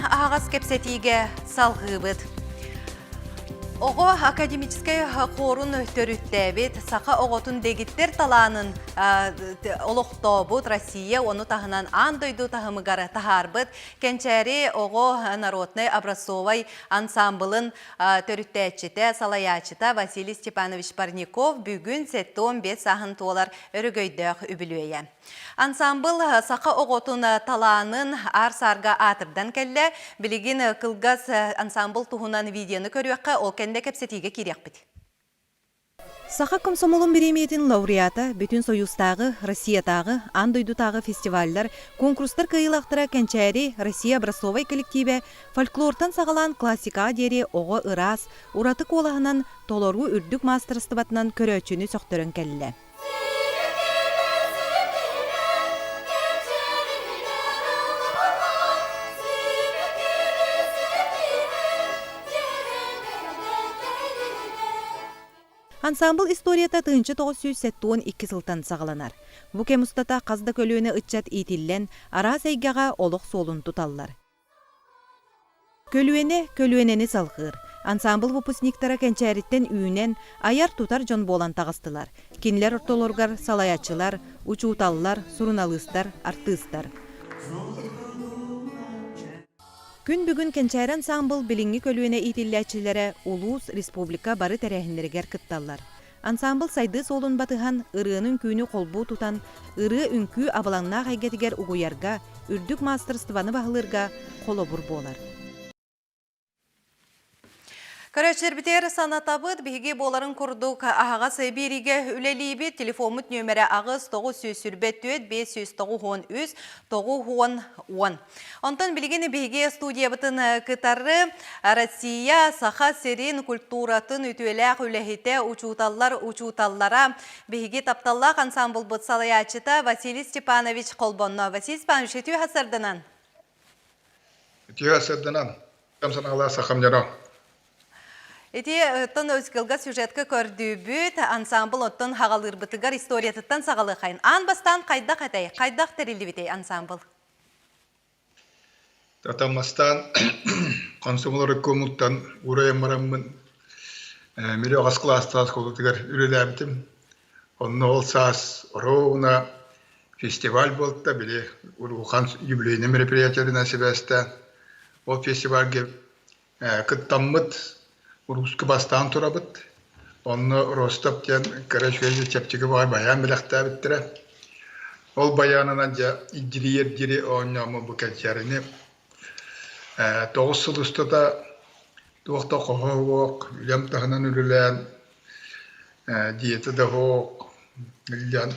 ағас кепсетиге салғыбыд. Оғы академический хорун төрүттәбит, сақа оғытын дегиттер таланын олықтобыд Россия, оны тағынан андойду тағымығары тахарбыд. Кенчәри оғы народный образцовай ансамблын төрүттәчіті, салаячыта Василий Степанович Парников бүгін 7-15 сағын туалар өрігөйдіғ үбілуея. Ансамбл сақа оғытын таланын арсарға атырдан кәлі, білігін қылғас ансамбл туғынан видеоны көріққа ол кәнде кәпсетіге керек біді. Сақа комсомолын береметін лауреаты бүтін союзтағы, Россиятағы, андойдутағы фестивальдар, конкурстар кайылақтыра кәнчәри Россия образцовай коллективе фольклортан сағалан классика дері оғы ырас, ураты қолағынан толору үрдік мастерстыбатынан көрөчіні соқтырын кәлі. Ансамбл историята тыынчы 972 сылтан сағаланар. Бұке мұстата қазда көлуіні ұтчат итиллен, ара сәйгеға олық солын тұталлар. Көлуенені салғыр. Ансамбл выпускниктара кәнчәріттен үйінен аяр тұтар жон болан тағыстылар. Кинлер ортолоргар, салаячылар, учуталлар, суруналыстар, артыстар. Күн бүгін кәнчәр ансамбл біліңгі көлуіне итилләчілері Улус Республика бары тәрәхіндергер кытталлар. Ансамбл сайды солын батыған ырығының күйіні қолбу тұтан, ырығы үнкі абылаңна қайгетігер ұғыярға, үрдік мастерстваны бағылырға қолы бұр болар. Көрәчер бітер санатабыд бігі боларын күрдік ағас беріге үлелейбі телефомыт нөмірі ағыз 9-4-5-9-10-9-10. Онтан білгені бігі студия бұтын кытары Россия саха серин культуратын үтуеләқ үләхеті учуталлара бігі тапталлақ ансамбл бұт салаячыта Василий Степанович Қолбонно. Василий Степанович, үтуе хасырдынан? Үтуе хасырдынан. Камсан ала сақам жана. Эти тон өзгілгі сюжеткі көрді бүт, ансамбл оттон хағалыр бұтығар историятыттан сағалы қайын. Ан бастан қайдақ әтей, қайдақ тәрілі бітей ансамбл? Татамастан консумлары көмілттан ұрайын марамын милио ғасқыластас қолытығар үрелі әбітім. Онны ол сас ровна фестиваль болтта, біле ұруған юбилейні мероприятиялы нәсібәсті. Ол фестивальге күттаммыд Урускі бастан тұрабыд. Оны Ростов тен көрәшкөйді чәптігі баян біліқті біттірі. Ол баянынан жа иджирiyер жири оңнамы бұл кәлчәріні. 9 сылыстыда туақта қоғы оқ, үлем тағынан үлілән, диеті де оқ, үлілән.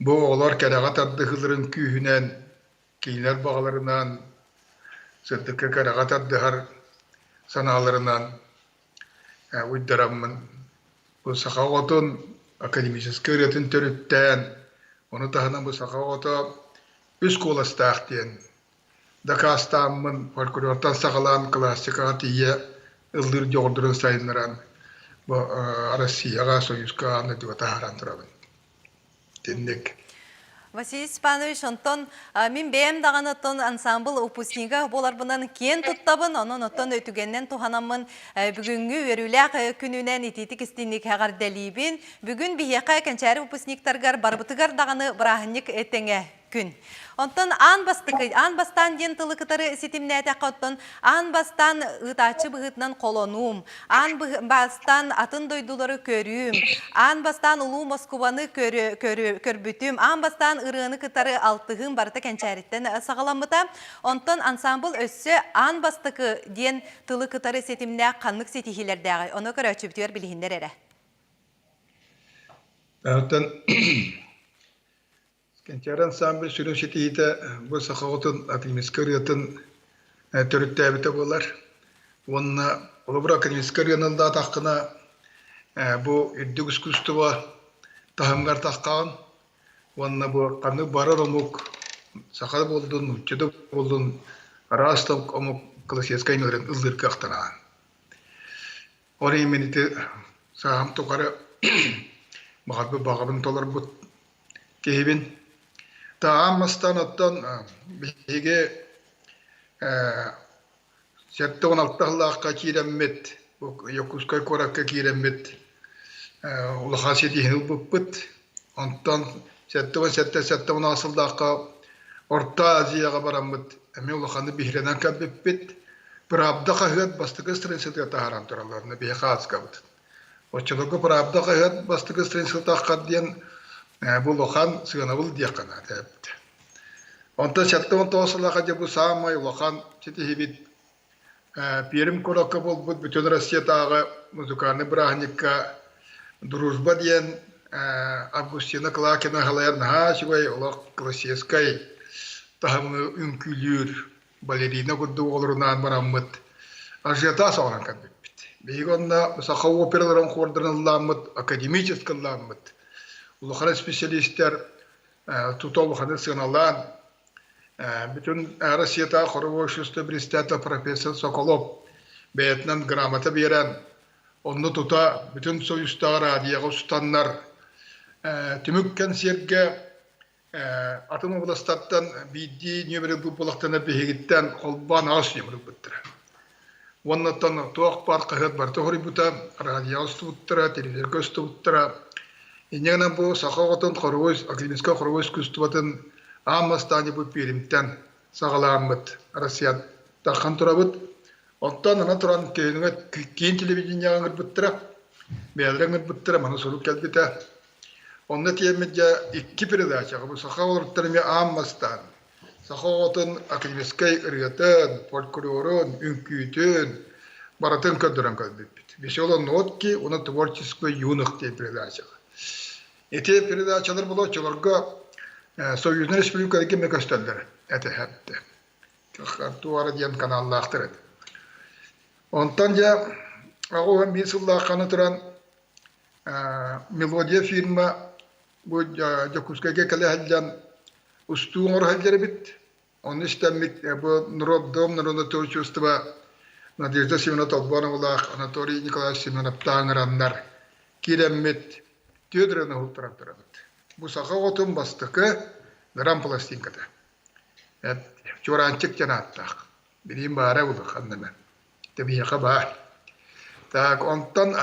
Бұл олар кәріға тардығылырын күйінен, кейінер бағаларынан, сұрдықы кәріға тардығар саналарынан, Уйдарамын. Бұл сақағытын академический өретін төріттен, оны тағынан бұл сақағыты үз қоластақ ден. Дақастамын фольклортан сақалан классикаға тие ұлдыр жоғырдырын сайыныран. Бұл Россияға, Союзға аны дуа тағаран тұрабын. Тендек. Василий Степанович, онтон мен бәйім дағаны тон ансамбл выпускнига болар бұнан кен тұттабын, оның оттон өтігеннен туғанамын бүгінгі өріләқ күнінен ететік істейнік әғар дәлейбін. Бүгін бейеқа кәнчәрі выпускниктарғар барбытығар дағаны бірағынник әтіңе күн. Онтон ан бастан ден тылы кытары сетімне әтәқі оттон ан бастан ұтачы бұғытынан қолонуым, ан бастан атын дойдулары көрім, ан бастан ұлу Москваны көрбүтім, ан бастан ұрығыны кытары алтығын барыты кәнчәріттен сағаламыта. Онтон ансамбл өссі ан бастықы ден тылы кытары сетімне қанлық сетихилердегі. Оны көрі өчіптер білігіндер әрі. Кәнчәр ансамбль сүрін шетейді бұл сақағытын академический өретін төрітті әбіті болар. Онына олыбыр академический өренілді атаққына бұл үрдік искусства тағымғар таққаған. Онына бұл қаны барар омық сақады болдың, үтчеді болдың, арастық омық классический өрен ұлдыр қақтанаған. Оны еменеті сағам тұқары бағабын толар бұд кейбін. Таамастан оттан биге Sette 16 kiiremmit, Yokuskay korakka kiiremmit, ulahasiyeti hilbupput. Ondan sette 16 Orta Aziyaga baramıt. Emi ulahanda bihrenen kabbipit. Pravda kahıt bastıkı strensilti taharan turalarını bir khas kabıt. Oçulugu pravda kahıt bastıkı strensilti takadiyen bu ulahan sığınavıl diyakana tepti. Ondan sette 16 bu sağmay ulahan çetihibit. Pirim korakka bulbut bütün Rusya tağı muzukarını brahnikka Druzba diyen Avgustina Klakina halayan haşvay ulak klasiyeskay tahamı ünkülür balerina kudu olurundan baramıt ajiyata sağlan kadbit. Beygonna sahav operaların koordinallamıt akademическалlamıt. Ulakara spesyalistler tutulukhanı sığınalan bütün Rusya'da Хорвошуста Bristet'te Profesör Sokolov beyetinden gramata veren onu tuta bütün soyusta radiyağı ustanlar tümükken serge Atım oblastattan biddi nömeri bu bulaqtana behigitten kolban ağız nömeri bittir. Ondan toğ par qahat bar toğri buta radiyos tuttra televizyon tuttra. İnegana bu saqaqatan Хорвоз akademiska Хорвоз kustuvatın amastani bu pirimten sağlamat Rusya taqan turabut. Ondan ana turan keyin televizyonyaga bittra. Beğenir bittra mana soluk kelbite. Onda tiyemedya iki передача. Bu sahavatlarımı ammastan. Sahavatın akademiskay ırgatın, folklorun, ünkütün, baratın kadran kalbipit. Bir şey olan not ki ona tворческий юных diye передача. Ete передачалар buluşçularga Sovyetler Respublikadaki megastelleri ete hepti. Tuara diyen kanallar. Ondan ya o bir yıllar kanıtıran Melodiya firma bu Jakuska'ya kale halden ustuğun halleri bit. Onun istemlik bu Narodna Toçustva Nadezhda Semyonovna Tolbanova, Anatoly Nikolaevich Semyonov tağıranlar kiremmet tüdürene hultaraktırabıt. Bu sağa otun bastıkı gram plastinkada. Çorançık canattaq. Bilim bara bulduk anneme. Tabi yaka bağır. Tak ondan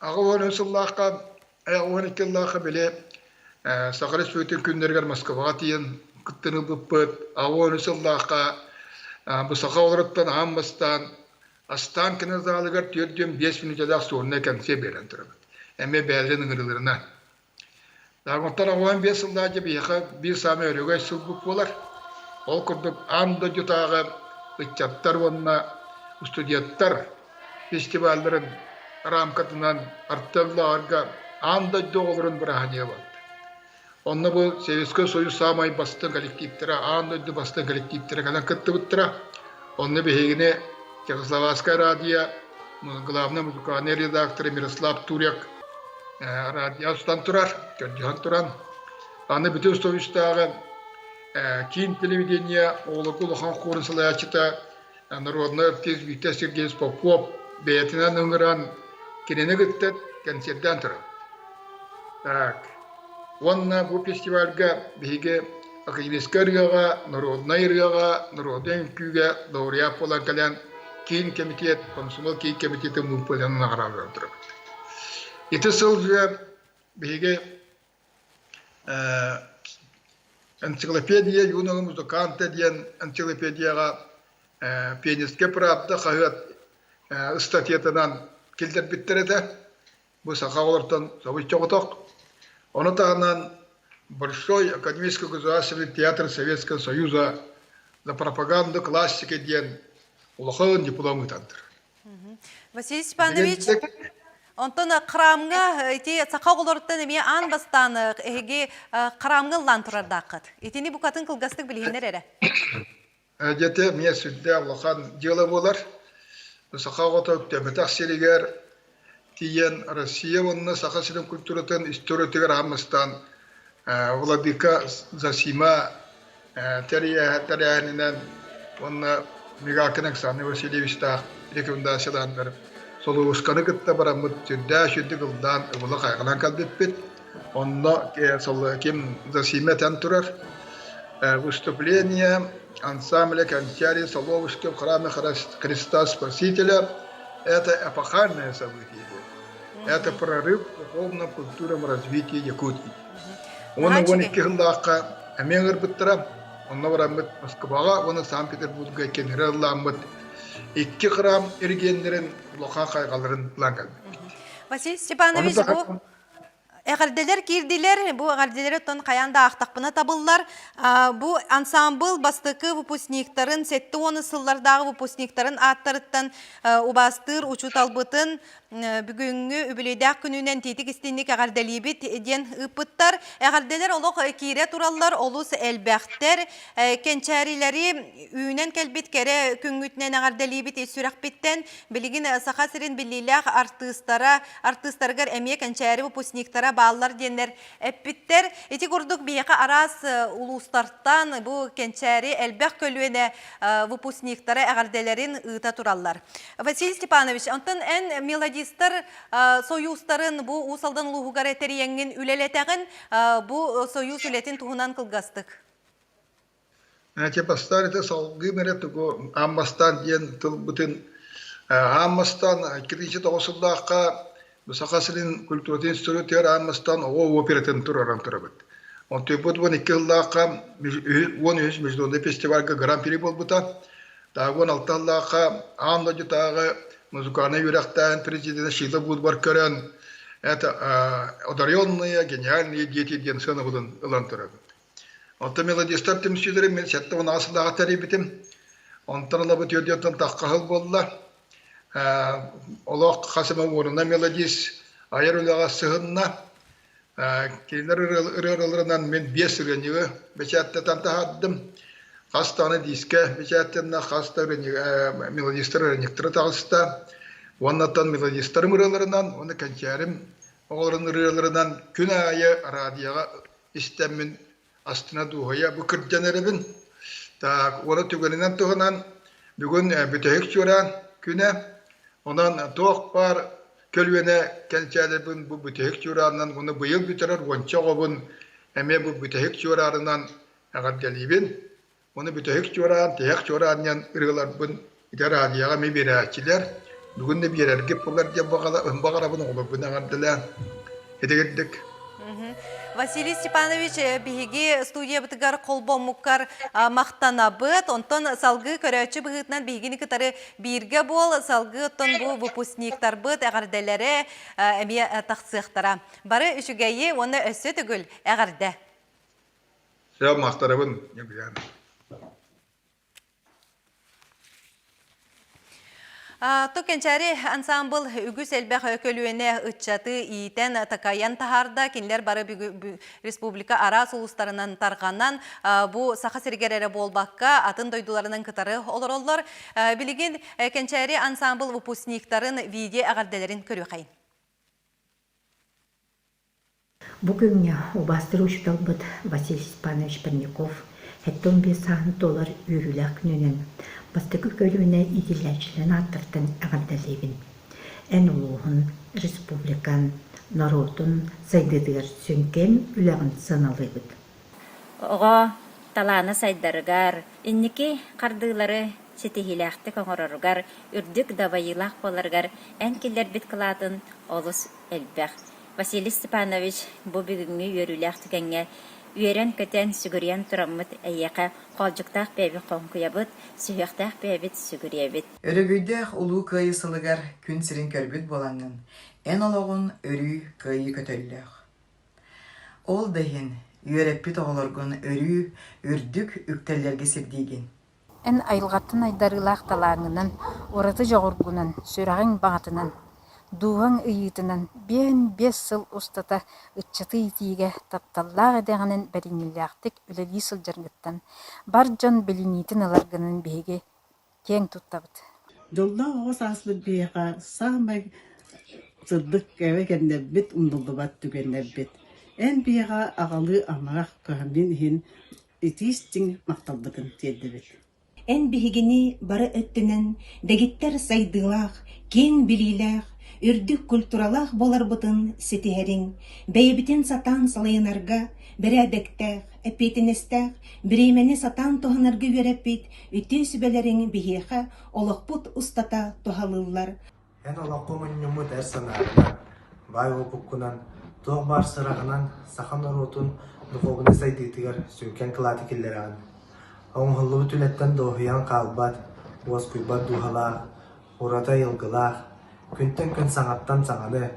Ağavan Hüsallah'a, Ağavan İkallah'a bile Sakaris Fötün Künderger Moskva'ya diyen kıttını bıppıt, Ağavan Hüsallah'a bu Saka olaraktan Ammastan, Astan kınızdalıgar tüyördüğüm 5 minutadaq soruna kendisi beğendiremez. Emme beğendiğinin ırılarına. Dağıntılar Ağavan Hüsallah'a bir sami örüge sılbuk bolar. Ol kurduk anda cutağı, ıçattar onunla, studiyattar, festivallerin ramkatından arttırlarga anda doğulurun bırahaniye vardı. Onunla bu Sovyetski Soyuz sağmayı bastın kolektiflere, anda bastın kolektiflere kadar kıttı bıttıra. Onunla bir hegine Çekoslovaskaya radyo, glavna muzikane redaktörü Miroslav Turyak radyostan turar, Gürcihan Turan. Anı bütün Sovyet'tağı Kin televizyoniya, oğlu kuluhan korun salayachita, Народный артист Виктор Сергеевич Попов, beyetinden ıngıran kirene gittet, konserden tura. Так. Onunla bu festivalga bihige akademiska rıyaga, Народный rıyaga, Народный küge doğru yap olan kalan kin komitet, Komsomol kin komiteti muhtemelen ağırlar tura. İti sılca bihige ensiklopediya юного музыканта diyen ensiklopediyaga Piyanistke Pravda Kağıt statiyatından kildir bittiredi. Bu sakağlardan savaş çoğutak. Onu tağından Большой академический государственный театр Советского Союза за пропаганду классики diyen ulağın diplomu tanıdır. Василий Степанович, ondan kıramga iti sakağlardan emiye an bastan ege kıramga lan turardaqıt. İtini bu katın kılgastık bilhinler ere. Jete miye südde Allah'ın diyelim olar. Sakağıta temetak seriger diyen Rusya onun sakağının kültürüten istoritiger hamastan Vladika Zasima teriyahından onun migakınak sanı Vasilyevich rekomendasiyadan verip Solovuskanı gıtta baramıt südde südde kıldan ıvıla kaygılan kalbetbet. Onunla kim Zasima tanturar. Выступление ансамбля Кончари Соловушки в храме Христа Спасителя – это эпохальное событие. Это прорыв в духовном культурном развитии Якутии. Он его не кихлака, аменгер биттера, он наврамет Москвага, он Санкт-Петербурга кенералламет. Икки храм иргендерин лоха кайгаларын плангал. Василий Степанович, бу әгәрделәр кирдиләр, бу әгәрделәр тон каянда актакпына табыллар. Бу ансамбл бастыкы выпускниктарын, сетте оны сыллардагы выпускниктарын аттырыттан убастыр, учут албытын бүгүнгү үбүлөйдәк күнүнен тетик истинник әгәрделибит ден ыппыттар. Әгәрделәр олок кире тураллар, олус элбәхтер, кенчәриләри үйнен кәлбит кере күнгүтнен әгәрделибит сүрәк биттен, билигин сахасырын биллиләх артисттаргар әмие кенчәри выпускниктара баллар денер эппиттер. Эти курдук бияка арас улустартан бу кенчәри элбәх көлүенә выпускниктара әгәрделәрин ыта тураллар. Василий Степанович, антын эн мелодистар союзтарын бу усалдан улугар этериеңин үлелетеген бу союз үлетин туһунан кылгастык. Те постарите салгы меретуго аммастан ден тылбытын аммастан киричи тоосулдаакка Сахасылын культуратын институтер аммастан о оператын тураран турабыт. Он түйбут вон иккыллаакка он үз международный фестивальга гран-при болбута. Тагон алталлаакка анда жутагы музыканы юрактан президент Шила Будбар көрөн. Это одаренные, гениальные дети ден сына будун ылан турабыт. Онта мелодистар темсилери мен сетте он асылдага тарибитим. Онтарла бут йодьотан таккахыл болла. Олақ қасыма орына мелодис айырылыға сығынна келер ұрылырынан мен 5 үренеге бәчәттен тағаддым. Қастаны диске бәчәттенна қаста мелодистар үренектірі тағыста. Оннаттан мелодистарым ұрылырынан, оны кәнчәрім оғылырын ұрылырынан күн айы радияға істемін астына дуғая бұкыр жәнеребін. Оны түгенінен тұғынан бүгін бүтәйік жұран күні Ondan toq бар kölüene kençälerbin bu bütehik jurarından onu bıyıl bitirer onça gobun eme bu bütehik jurarından agadgalibin onu bütehik jurar tehik jurarından ırgılarbın iter adiyaga me berәçiler bugün de bererge bular diye bagara bunu olur bunu agaddılar edegeddik. Василий Степанович, биһиги студия бытыгар колбомуккар мактанабыт, онтон салгы көрөчү быгытнан биһигини кытары бирге бол, салгы тон бу выпускниктар быт әгәрделәре эме тахсыктара. Бары үшүгәйе оны өссө түгүл әгәрдә. Сәл мактарабын, небиян. Токенчари ансамбл үгүс элбэх көлүөнө ытчаты иитен такаян тахарда кинлер бары республика арас улустарынан тарганан бу саха сергерере болбакка атын дойдуларынан кытары олороллор билигин кенчари ансамбл выпускниктарын видео агардаларын көрүкайын. Бүгүн убастыруу учталбыт Василий Степанович Парников $1 $5 үйрүләк күнүнен бастыкы көлүнө идилләчлен аттыртын агардалебин. Эн улуғын республикан народун сайдыдыр сөнкен үләгін саналыбыт. Ого таланы сайдарыгар, инники кардылары сетихиләхті коңороргар, үрдік давайылақ боларгар, әнкелер бит кылатын олыс элбәқ. Василий Степанович бу бүгүнгү үйрүләк түгәнгә Үйерен көтен сүгірен тұрамыд әйеқа қалжықтақ бәбі қонқиябыд, сүйіқтақ бәбіт сүгіриябіт. Өрігүйдәқ ұлу кайы сылығар күн сірін көрбіт боланын, ән олағын өрі кайы көтөлләқ. Ол дайын үйереппіт оғылырғын өрі үрдік үктәлерге сірдейген. Ән айылғаттын айдарылақ талаңынан, ораты жоғырғынан, сөрағын бағатынан, Дуған үйітінен 5 сыл ұстата үтчаты итиге тапталлағы дәғінен бәрініліяқтық үлелі сылжырғыттан бар жан білінетін аларғының бейге кен тұттабыд. Жолда оғыз асбыд бейға сағымай сылдық кәве кәндер бет ұмдылды бат түгендер бет. Ән бейға ағалы амағақ көмін хен итистің мақталдығын теді бет. Ән бейгені бары өттінен дәгеттер сайдылақ, кен білілақ, Үрдүк культуралах боларбытын сетиһерин, бэйбитин сатан салайынарга, берәдектәх, эпетинестәх, биремени сатан тоһанарга үөрәппит, үтү сүбелерин биһиэхэ, олохпут устата тоһалыллар. Эн олоққумын нюмут эр санаарына, бай опуккунан, тоқ бар сырағынан, сахан оротун, духовны сайдытыгар сүйкен кылаты келлераған. Оңғылы бүтілеттен доғиян қалбат, оз күйбат духалақ, урата йылгылақ, күнтен күн саңаттан саңаны,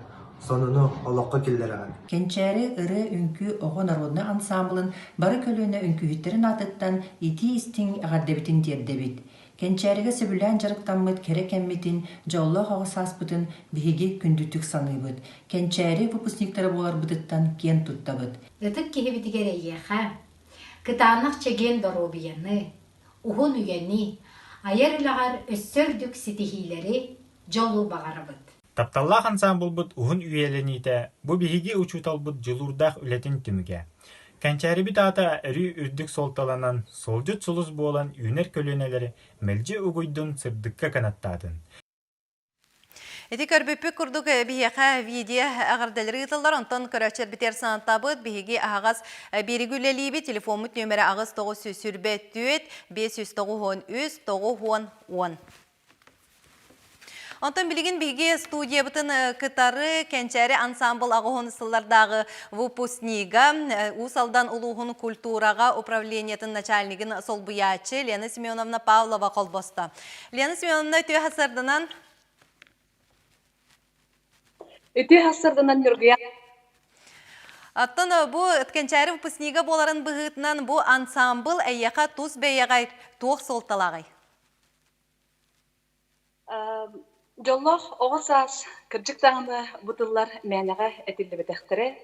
сонуну олоққа келлераған. Кенчәре ыры үнкү оғы народны ансамблын бары көлөне үнкүхіттерін атыттан ити истин ағардебитин дердебит. Кенчәреге сөбүлән жарыктанмыт керек әммитин жолло хағысаспытын биһиги күндүтүк саныйбыт. Кенчәре выпускниктары болар бытыттан кен туттабыт. Ытык киһибитигерейеха, кытаанах чеген доробияны, ухун үйени, айырылагар өссөрдүк ситихилери жолу бағарабыт. Тапталлах ансамбл бут ухун үйелените, бу биһиги учуталбыт жылурдах үлетин түмүге. Кәнчәрибит ата өрі үрдік солталанан, солжут сулус болан үйнер көлөнелері мэлжи угуйдун сырдыкка канаттадын. Эти көрбөппү курдук биһиэхэ видео агардалары ытыллар, онтон көрөчер битер санаттабыт, биһиги ағас беригүлелиби телефонмут нөмірі ағыз 9 сүрбет түйет, 593-910. Онтон билигин биги студия бутын кытары кенчәре ансамбл агыгын сыллардағы выпускнига усалдан улуғын культурага управлениятын начальнигин солбуячы Лена Семеновна Павлова колбоста. Лена Семеновна өтө хасырдынан үргüя. Аттан бу кенчәре выпускнига боларын быгытынан бу ансамбл әйяқа туз бәйягай туох солталагай. Жоллох оғысас кіржіктағыны бұтылар мәнеға әтілі бітіқтірі.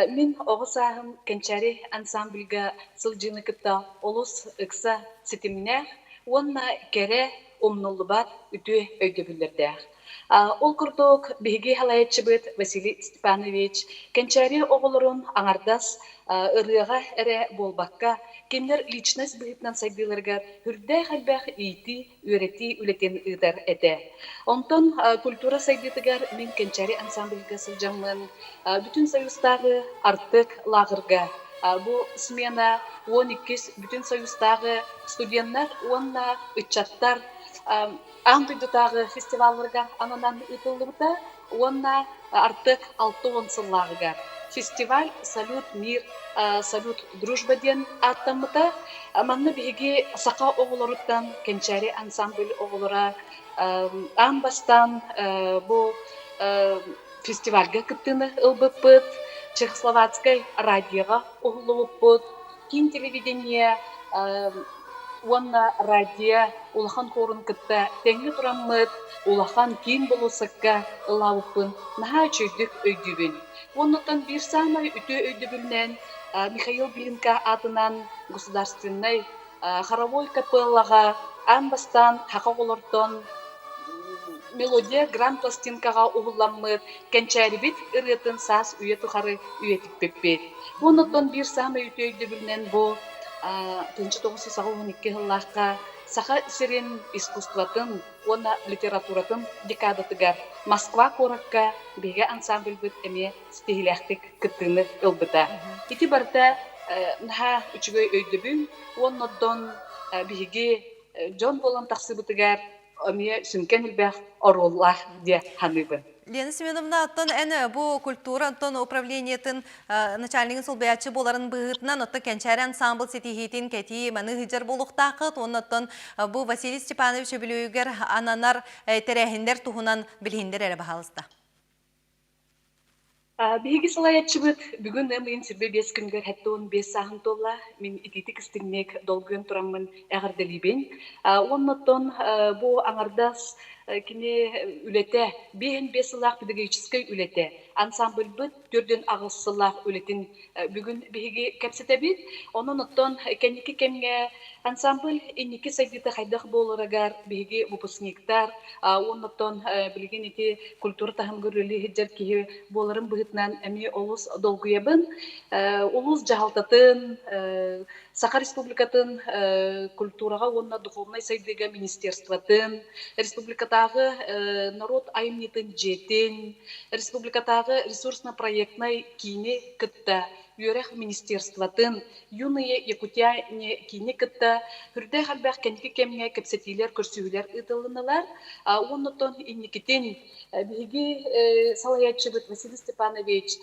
Мен оғысағым кенчәре ансамбльға сылжыны кітті олыс үкса сетіміне, онна кәрі омнулы бар үті өйді білдірді. Ол күрдік бігі халайетші бұд Василий Степанович кенчәре оғылырын аңардас ырыға әрі болбаққа кемдер личность бұғытнан сайдыларға үрдәй қалбақ ейті, өреті үлетен ұйдар әді. Онтон культура сайдытығар мен кенчәре ансамбльға сылжамын бүтін союзтағы артық лағырға. Бұл смена 12 бүтін союзтағы студенттар, онна үтчаттар аңдыдытағы фестивалларға ананан ұтылығыда, онна артық 6-10 сыллағыға. Фестиваль «Салют мир», «Салют дружба» ден аттамыта, манны биги сақа оғылырыттан, кенчәре ансамбль оғылыра, амбастан бұл фестивальға кіттіні ылбыппыт, Чехословацкай радиоға оғылыппыт, кин телевидение, онна радио, улахан хорын кітті, тәңі тұраммыт, улахан кин болусыққа ылауыппын, наға чөйдік өйдігін. Оннотан bir самай үтө өйдөбүлнен Михаил Билинка атынан государственный хоровой капеллага амбастан хакоголортон мелодия гранд пластинкага угулламмыт кенчәрибит ырытын сас үйе тухары үйетиппеппет. Оннотан bir самай үтө өйдөбүлнен бу 1992 жылларга саха сирен искусствотын, онна литературатын декадатыгар Москва коракка беге ансамбль бит эме стихилэхтик кыттыны ылбыта. Ити барта наха үчүгөй өйдөбүн, оннодон беге жон болан тахсыбытыгар эме сүнкен илбэх ороллах де ханыбын. Лена Семеновна, оттон әні бұл культура, оттон управлениетін начальнигin солбаячы боларын бұғытынан, отты кенчәрі ансамбл сетихетін кәті мәні ғыжар болуқтақыт, оттон бұл Василий Степанович білуігер ананар тәрәхіндер тұғынан білгендер әрі бағалысты. Биһиги салаячыбыт бүгүн эмин сирбе 5 күнгөр хәтта 15 саһын толла мен ититик истиннек долгын тураммын әгәрделибен. Оннотон бу аңардас кини үлете 5 сылак педагогический үлете ансамбль бит төрдөн агыс сылак үлетин бүгүн биһиги кепсетебит. Оннотон кеники кемге ансамбль инники сайдыта хайдах болорагар биһиги выпускниктар оннотон билген ити культура тахымгөрүлү хиджар ки боларын быгытнан эми олус долгуябын олус жахалтатын Саха Республикатын культурага онна духовный сайдыга министерствотын, республикатагы народ айымнитын жетин, республикатагы ресурсно-проектный кини кытта, юрех министерствотын, юные Якутия кини кытта, хүрдэ халбах кенки кемге кепсетилер, көрсүлер ытылыналар, оннотон инникитин биги салаятчыбыт Василий Степанович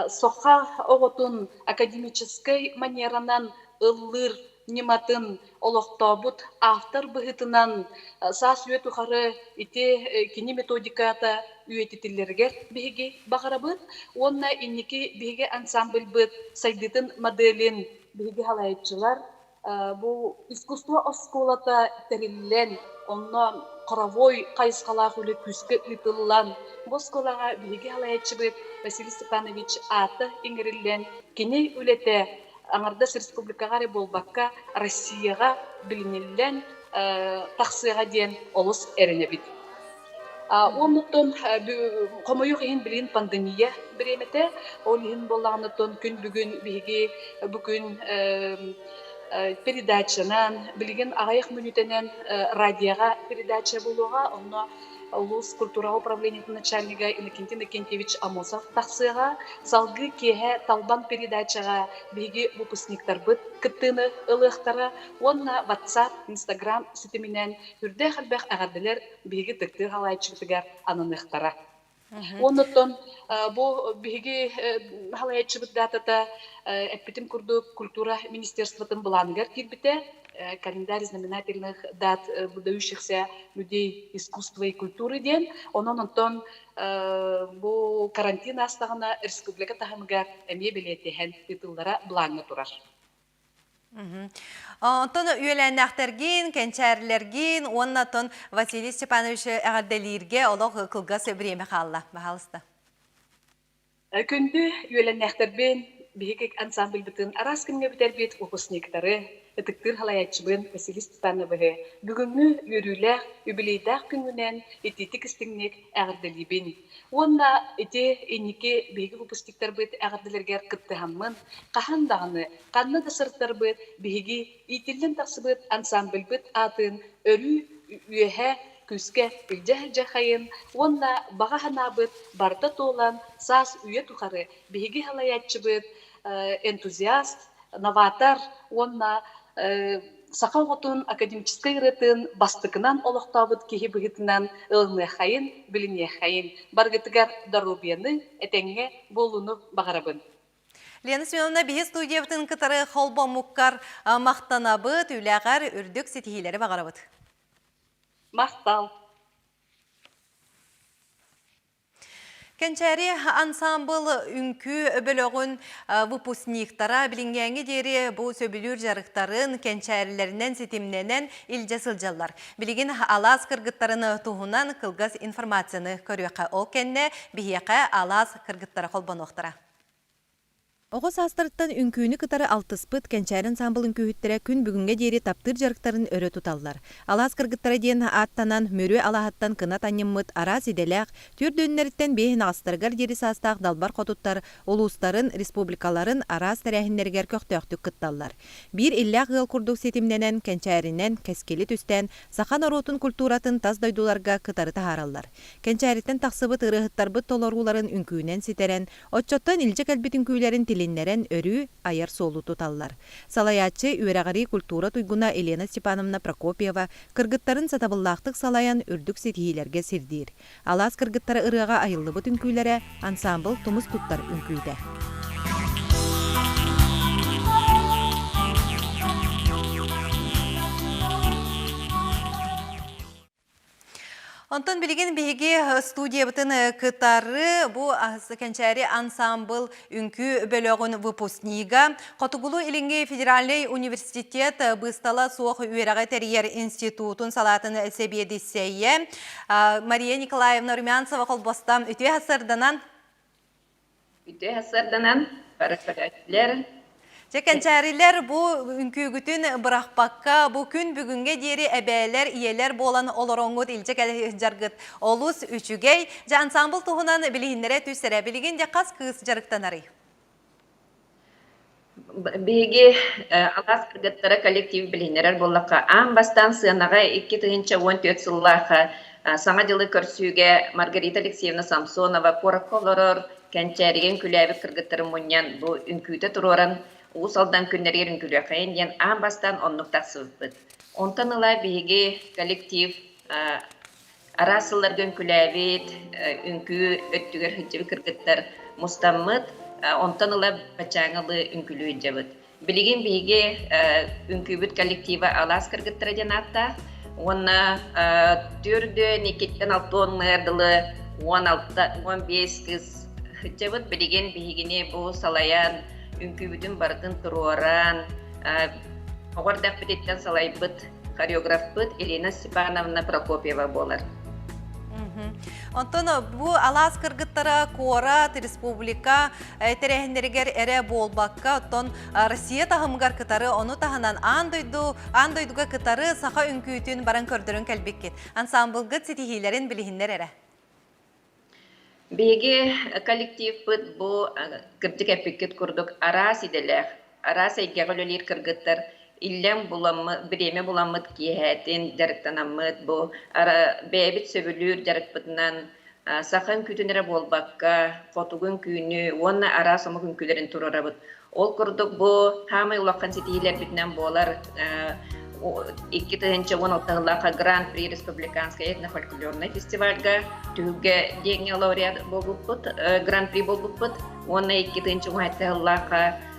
соха оготун академической манеранан ыллыр нематын олохтобут автор быһытынан саас үе тухары ити кини методиката үетитиллерге биги багарабыт онна инники биги ансамбль быт сайдытын моделин биги халайчылар бу искусство осколата териллен онно коровой кайскалах үле күскө ытыллан босколага биги халайчыбыт Василий Степанович аты иңириллен кини үлете аңардас республикаға болбакка Россияға билинеллен тақсыға ден олыс әріне бит. Оннуттон комойуқ ең білін пандемия біремете, ол ең болағыныттон күн бүгін биги бүгін передачанан, білген ағайық мүнітенен радияға передача болуға, онна Улус культура управлениятын начальника Иннокентий Иннокентьевич Амосов тақсыға, салгы кеге талбан передачаға биги выпускниктар быт кыттыны ылықтара, онна WhatsApp, Instagram сетіменен үрді қалбақ ағадылар биги тікті халайчықтығар анынықтара. Оннотон бу биги халайчыбыт датата әппетім күрді культура министерствотын бұланығар кирбіте, календарь знаменательных дат выдающихся людей искусства и культуры ден. Онон бу карантин астагына республика тахымыгар әме билетеген титуллара блаңы турар. Онтон үйеләнәхтәрген, кәнчәрләрген, оннатон Василий Степанович әғарделерге олық қылғас біреме қалла. Бағалысты. Күнді үйеләнәхтәрбен бігек ансамбль бітін арас кімге бітер бет выпускниктары, Этиктир халаячыбын Василий Степановы бүгүнгү үрүлэх юбилейдах күнгүнен этитик истиңнек әгәрделибин. Онна эти инники беги выпускниктар бит әгәрделергер кыттыхаммын, кахан дагыны, канны дысырттар бит беги итиллен таксыбыт ансамбль бит атын өрү үеһе күскә илҗә хайын, онна бага ханабыт барда толан сас үе тухары беги халаячыбыт энтузиаст, новатор, онна сақалғытын академический рытын бастықынан олықтабыт кеге бұғытынан ылыны қайын, біліне қайын. Барғытығар дарубияны әтәңге болуны бағарабын. Лена Семеновна, бейі студиябытын кытары холба мұққар мақтанабыт, үләғар үрдік сетихилері бағарабыт. Мақтал. Кенчәри ансамбл үнкі бөлігін выпускниктара білінгенге дері бұл сөбілер жарықтарын кенчәрілерінен сетімненен илже сылжалар. Білген алас кыргыттарыны туғынан кылгас информацияны көріқі ол кенне бейеқі алас кыргыттары қолбан оқтара. Оғыз астырыттан үнкүйіні кытары алтыспыт кенчәрін самбыл үнкүйіттері күн бүгінге дері таптыр жарықтарын өрі тұталылар. Алас кыргыттары ден аттанан мөрі алағаттан кына таныммыт араз иделәқ, түрдөннеріттен бейін астырғар дері састақ далбар қотуттар, олустарын, республикаларын араз тәрәхіндергер көқтөқтік кытталылар. Bir илләқ ғыл күрдік сетімненен кенчәрінен кәскелі түстен сақан оротын культуратын таз дойдуларға кытары тахаралар. Кенчәріттен тақсыбыт ырығыттарбыт толоруларын үнкүйінен сетерен, отчоттан илже кәлбет үнкүйлерін Леннерен өрү аяр солу туталлар. Салаячы үйрағари культура туйгуна Елена Степановна Прокопьева кыргыттарын сатабыллақтық салаян үрдік сетихилерге сирдир. Алас кыргыттары ырыға айылы бұт үнкүйлері ансамбл тумыс туттар үнкүйді. Онтон білген бейге студия бұтын кытары бұл кәнчәрі ансамбл үнкі бөлігін выпускнига. Қотығылу Илинге федеральный университет бұстала соқ үйеріға тәрьер институтын салатын себедісейе. Мария Николаевна Румянцева қолбостам үте ғасырданан? Үте ғасырданан, барақпадатілер. Кенчәрилер бұл үнкүйгітін бұрақпаққа бұл күн бүгінге дері әбәлер, иелер болан олороңғыт илчек жарғыт олус үшігей. Ансамбл тұғынан білігіндері түстері білігінде қас кыз жарықтанары? Биги алас кыргыттара коллектив билинерер боллакка ан бастан сыанага 2014 сыллаха саңа жылы көрсүүгө Маргарита Алексеевна Самсонова кораколорор кенчериген күләбит кыргыттары муньян бу үнкүтө туроран усалдан күннерер үнкүлөкайын ден ан бастан оннуктаксыбыт. Онтан ыла биги коллектив арасылларгын күләбит үнкү өттүгөр хыджыбы кыргыттар мустаммыт онтан ыла бачаңылы үнкүлүү жабыт. Билигин биги үнкүбүт коллектива алас кыргыттара жанатта, онна түрдө никеттен алтон мэрдылы 16-15 кыз жабыт. Билигин бигини бу салаян үнкүбүтүн бардын туруаран, оғардақ бітеттен салайбыт, хореографбыт Елена Степановна Прокопьева болар. Онтон бу алас кыргыттара Корат республика терехендеригер эре болбакка оттон Россия тахымгар кытары ону таханан андойдуга кытары саха үнкүйтүн баран көрдөрөн келбеккет. Ансамблгы ситихилерин билихиндер эре. Беги коллектив быт бу кырдык эпиккет курдук арас иделер. Арас эйгеголөлер кыргыттар Иллем буламмыт, биреме буламмыт киһэтин жарыктанаммыт бу бэбит сөбүлүр жарыкпытынан сахан күтүнере болбакка, фотугун күйүнү, онна ара сому күнкүлерин турарабыт. Ол курдук бу хамай улаккан ситиилер битинен болар 2016 Гран-при Республиканской этнофольклорный фестивальга түгө деңе лауреат болуппут, Гран-при болуппут, онна 2016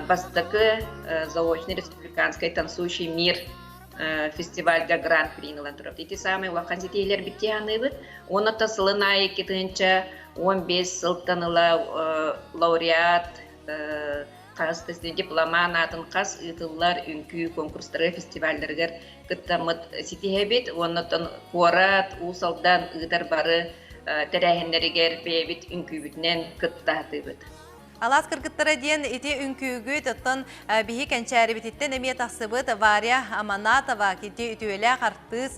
бастакы заочный республиканский танцующий мир фестивальга Гран-при налантурап. Эти самые улаккан ситиилер биттианыбыт, оны тасылына 2015 сылтаныла лауреат қағыстысты дипломан атын қас ұйтылар үнкі конкурстары фестивальдергер кыттамыт ситихебит, онытын Корат, Усалдан ұйдар бары тәрәхендерігер бейбит үнкі бүтінен кыттатыбыт. Алас кыргыттара ден ити үнкүүгү тоттон биһи кенчääри бититтен эмие тахсыбыт Варя Аманатова кити үтүөлэ картыз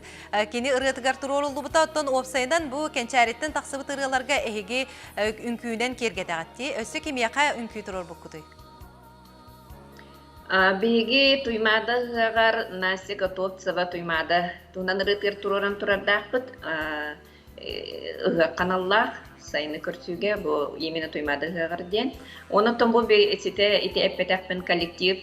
кини ырытыгар турулубута оттон опсайдан бу кенчääриттен тахсыбыт ырыларга эһиги үнкүүнен кергетагатти өссө кимияка үнкүү турор буккутуй. Биги туймадагар Настя Готовцева туймада тунан ырытыгар туроран турардакпыт каналлах сайны көрсүүгө бу именно туймадагар ден. Онотон бу ити эппетакпен коллектив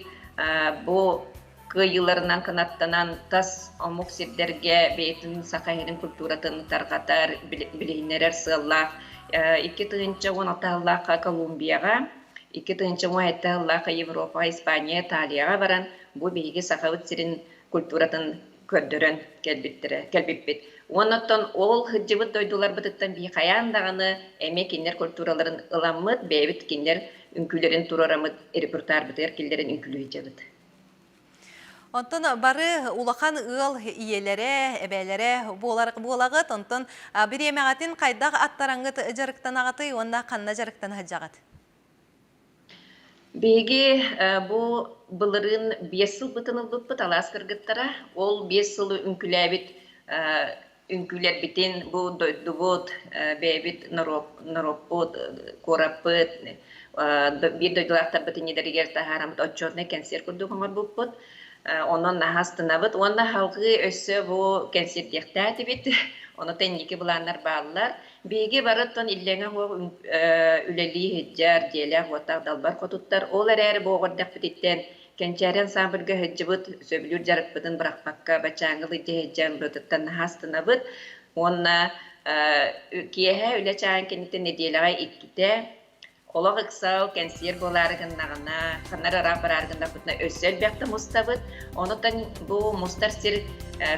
бу кыйыларынан канаттанан тас омук сирдерге бейтин сакайрын культуратын таргатар билинерер сыллах 2016 Колумбияга 2017 Европа, Испания, Италияга баран бу биги сакабыт сирин культуратын көрдөрөн келбиппит. Онотон ол хыджыбыт дойдулар бытыттан бихаян даганы эме кинер культураларын ыламмыт, бейбит кинер үнкүлерин турарамыт, репортар бытыр килдерин үнкүлүү жабыт. Онтон бары улахан ыл иелере, эбелере булагыт, онтон бир эмегатын кайдак аттараңыт жарыктан агаты, онда канна жарыктан хаджагат. Беги бу былырын 5 жыл бытынылбыт алас кыргыттара, ол 5 жыл үнкүләбит үнкүлер битин бу дойдубут бебит нароппут кораппыт бир дойдулактар битин едергер тахарамыт отчетный кенсер курдугуңар буппут онон нахастынабыт онда халкы өссө бу кенсер дехтатибит оны тенники буланнар бааллар беги барыттан иллеңе үлели хеджар деле отак далбар котуттар ол эрери боогордак бититтен кенчәрен самбырга хеджибыт сөбүлүр жарыппытын быракпакка бачаңылы дехеджан бытыттан хастынабыт онна киэхэ үле чаан кенитен неделага икките олог ыксал кенсер боларыгыннагына канарара барарыгында бутна өссөл бякта мустабыт онутан бу мустар сир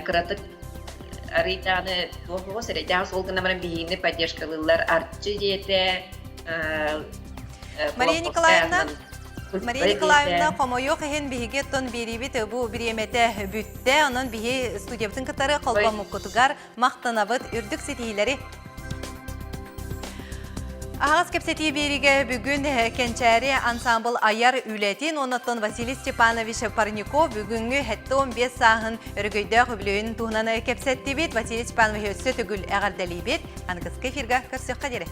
кыратык аританы туохого середяс олгынамаран бийини поддержкалылар артчы жете Мария Николаевна, комойок хен биһиге тон бирибит бу биремете бүтте, онон биһи студиябытын кытары колбамык кутугар мактанабыт үрдүк сетиилери. Ағас кепсети бериге бүгін кенчәри ансамбл аяр үлетин, онаттон Василий Степанович Парников бүгінгі хетті 15 сағын үргөйді құбілуін туғынан кепсетті бет, Василий Степанович өсі түгіл әғардалі бет, аңғыз кефирға көрсек қадері.